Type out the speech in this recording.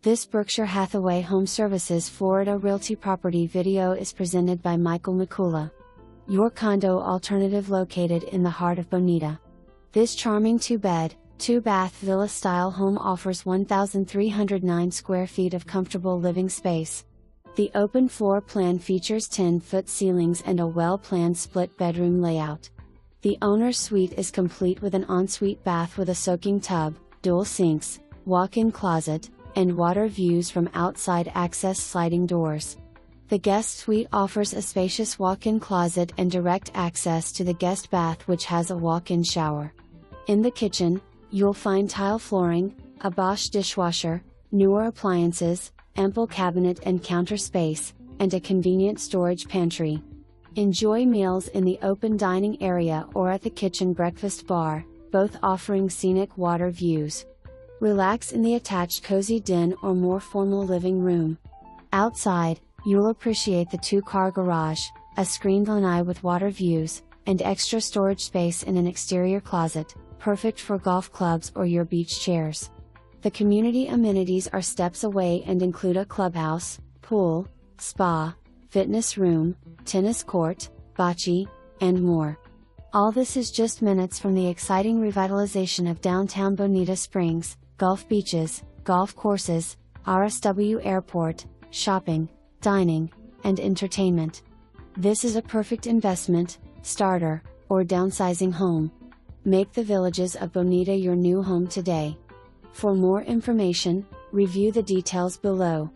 This Berkshire Hathaway HomeServices Florida Realty property video is presented by Michael Mikula. Your condo alternative located in the heart of Bonita. This charming 2-bed, 2-bath villa-style home offers 1,309 square feet of comfortable living space. The open floor plan features 10-foot ceilings and a well-planned split-bedroom layout. The owner's suite is complete with an ensuite bath with a soaking tub, dual sinks, walk-in closet, and water views from outside access sliding doors. The guest suite offers a spacious walk-in closet and direct access to the guest bath, which has a walk-in shower. In the kitchen, you'll find tile flooring, a Bosch dishwasher, newer appliances, ample cabinet and counter space, and a convenient storage pantry. Enjoy meals in the open dining area or at the kitchen breakfast bar, both offering scenic water views. Relax in the attached cozy den or more formal living room. Outside, you'll appreciate the 2-car garage, a screened lanai with water views, and extra storage space in an exterior closet, perfect for golf clubs or your beach chairs. The community amenities are steps away and include a clubhouse, pool, spa, fitness room, tennis court, bocce, and more. All this is just minutes from the exciting revitalization of downtown Bonita Springs, golf beaches, golf courses, RSW airport, shopping, dining, and entertainment. This is a perfect investment, starter, or downsizing home. Make the Villages of Bonita your new home today. For more information, review the details below.